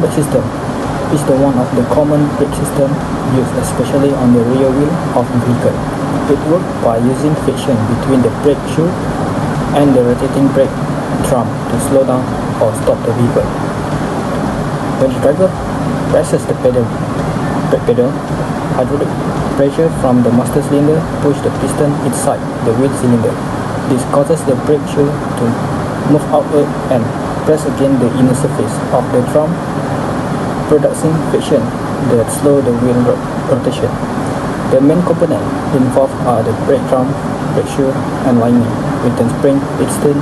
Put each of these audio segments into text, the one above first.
brake system is the one of the common brake system used especially on the rear wheel of vehicle. It works by using friction between the brake shoe and the rotating brake drum to slow down or stop the vehicle. When the driver presses the brake pedal, hydraulic pressure from the master cylinder pushes the piston inside the wheel cylinder. This causes the brake shoe to move outward and press against the inner surface of the drum, producing friction that slows the wheel rotation. The main components involved are the brake drum, brake shoe, and lining, with the spring, piston,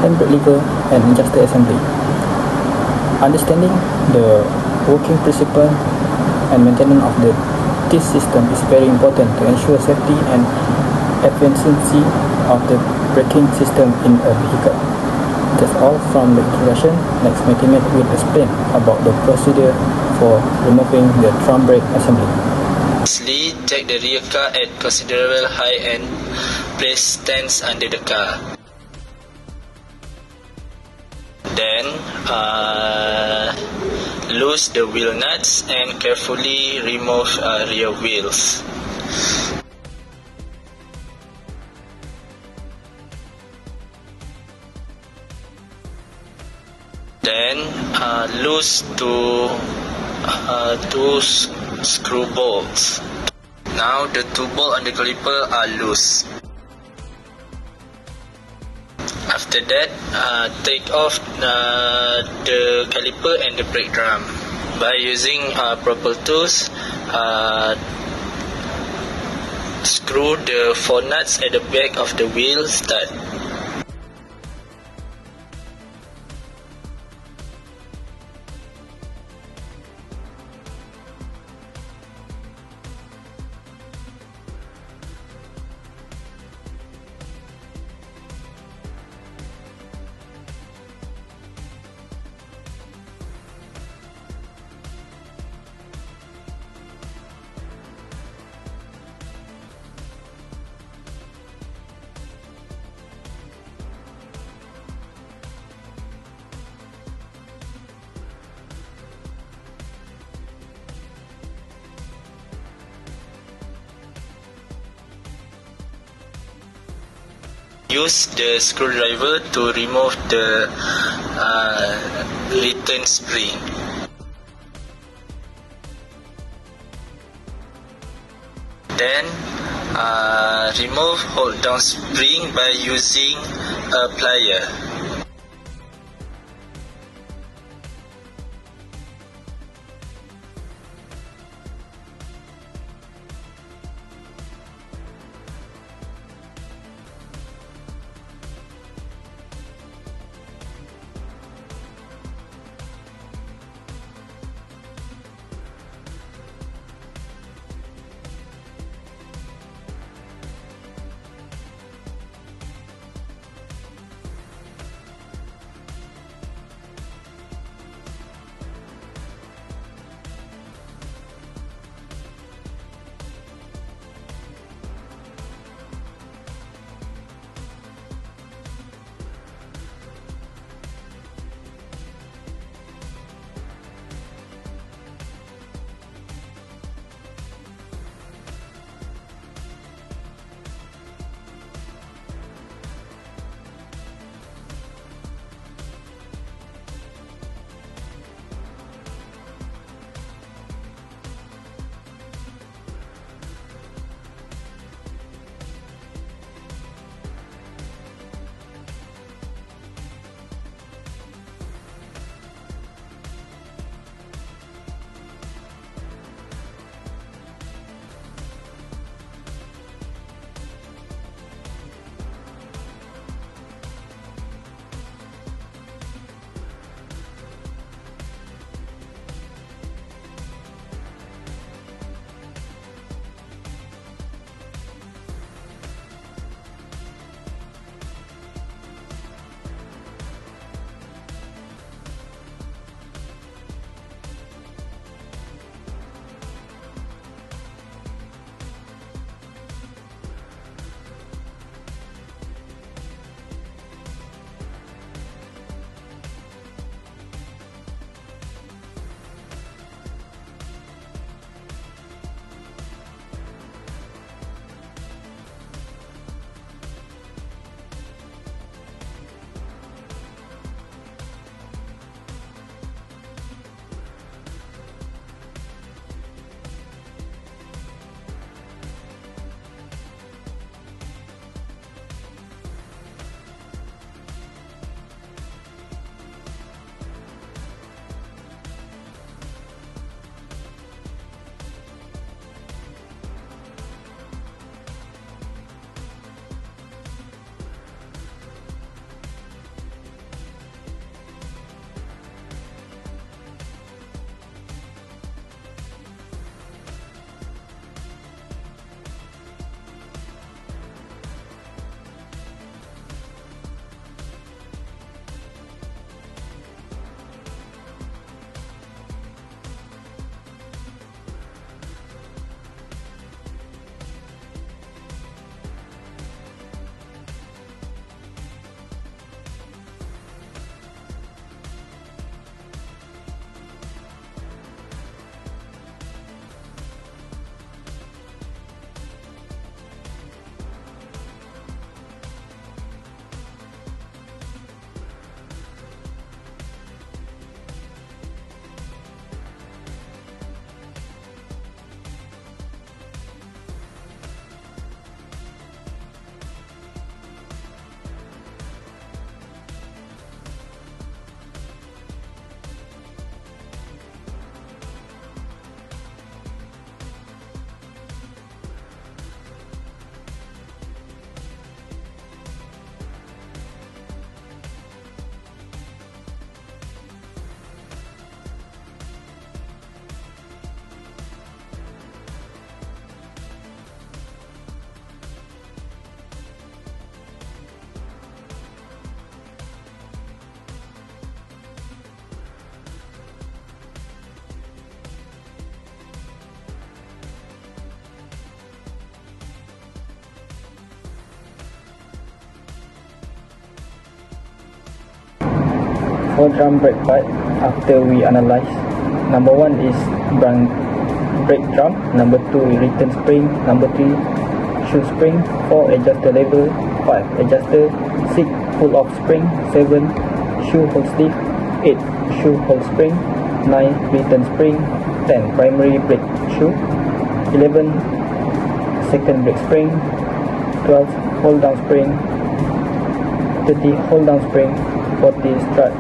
handbrake lever, and adjuster assembly. Understanding the working principle and maintenance of this system is very important to ensure safety and efficiency of the braking system in a vehicle. That's all from the introduction. Next, my teammate will explain about the procedure for removing the drum brake assembly. Firstly, take the rear car at considerable height and place stance under the car. Then, loose the wheel nuts and carefully remove rear wheels. Then loose two screw bolts. Now the two bolts on the caliper are loose. After that, take off the caliper and the brake drum. By using proper tools, screw the four nuts at the back of the wheel stud. Use the screwdriver to remove the return spring. Then remove hold down spring by using a plier. For drum brake part, after we analyze, number 1 is brake drum, number 2 return spring, number 3 shoe spring, 4 adjuster lever, 5 adjuster, 6 pull off spring, 7 shoe hold sleeve, 8 shoe hold spring, 9 return spring, 10 primary brake shoe, 11 second brake spring, 12 hold down spring, 30 hold down spring, 40 strut,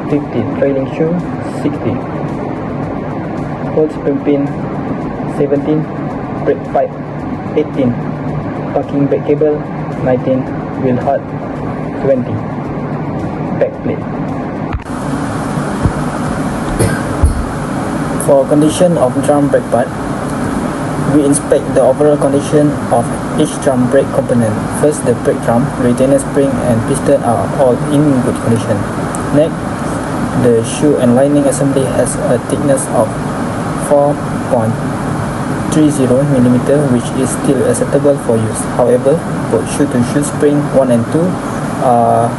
50 trailing shoe, 60 hold spring pin, 17 brake pipe, 18 parking brake cable, 19 wheel hard, 20 back plate. For condition of drum brake part, we inspect the overall condition of each drum brake component. First, the brake drum, retainer spring and piston are all in good condition. Next, the shoe and lining assembly has a thickness of 4.30 mm, which is still acceptable for use. However, both shoe-to-shoe spring 1 and 2 are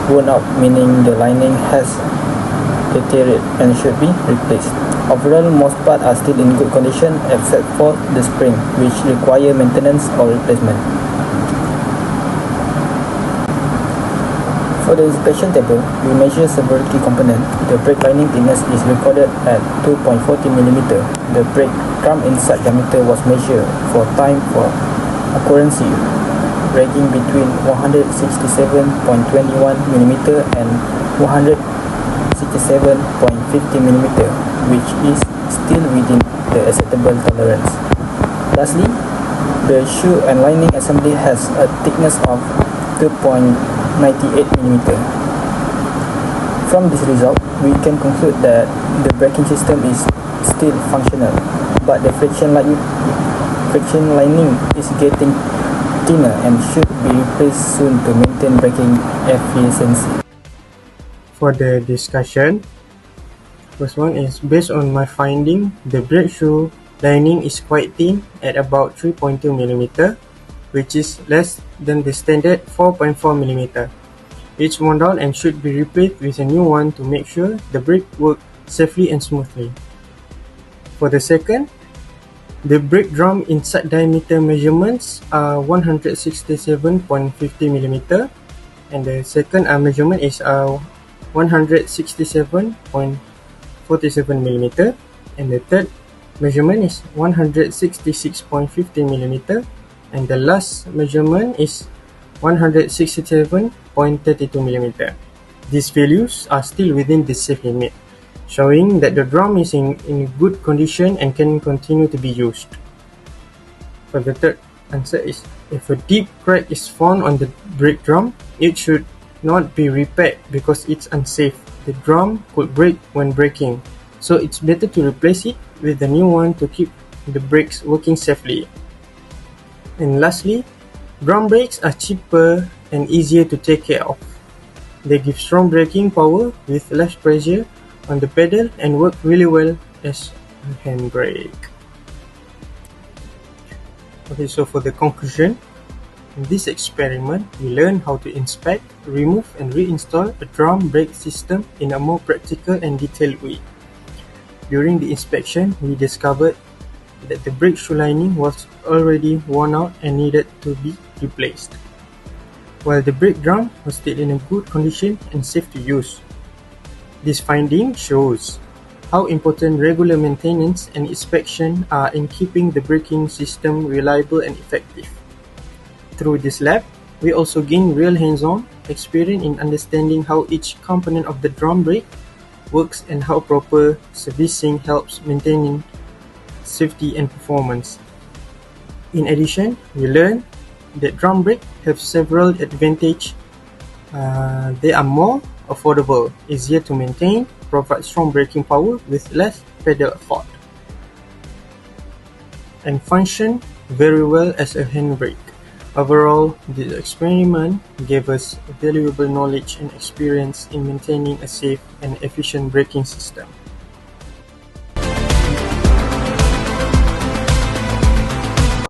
worn out, meaning the lining has deteriorated and should be replaced. Overall, most parts are still in good condition except for the spring, which require maintenance or replacement. For the inspection table, we measure several key components. The brake lining thickness is recorded at 2.40 mm. The brake drum inside diameter was measured for time for accuracy, ranging between 167.21 mm and 167.50 mm, which is still within the acceptable tolerance. Lastly, the shoe and lining assembly has a thickness of 2.98 mm. From this result, we can conclude that the braking system is still functional, but the friction lining is getting thinner and should be replaced soon to maintain braking efficiency. For the discussion, first one is, based on my finding, the brake shoe lining is quite thin at about 3.2 mm, which is less than the standard 4.4 mm. It's worn down and should be replaced with a new one to make sure the brake works safely and smoothly. For the second, the brake drum inside diameter measurements are 167.50 mm, and the second measurement is 167.47 mm, and the third measurement is 166.50 mm, and the last measurement is 167.32 mm. These values are still within the safe limit, showing that the drum is in good condition and can continue to be used. For the third answer is, if a deep crack is found on the brake drum, it should not be repaired because it's unsafe. The drum could break when braking, so it's better to replace it with a new one to keep the brakes working safely. And lastly, drum brakes are cheaper and easier to take care of. They give strong braking power with less pressure on the pedal and work really well as a handbrake. Okay, so for the conclusion, in this experiment, we learned how to inspect, remove and reinstall a drum brake system in a more practical and detailed way. During the inspection, we discovered that the brake shoe lining was already worn out and needed to be replaced, while the brake drum was still in a good condition and safe to use. This finding shows how important regular maintenance and inspection are in keeping the braking system reliable and effective. Through this lab, we also gain real hands-on experience in understanding how each component of the drum brake works and how proper servicing helps maintaining safety and performance. In addition, we learned that drum brakes have several advantages. They are more affordable, easier to maintain, provide strong braking power with less pedal effort, and function very well as a handbrake. Overall, this experiment gave us valuable knowledge and experience in maintaining a safe and efficient braking system.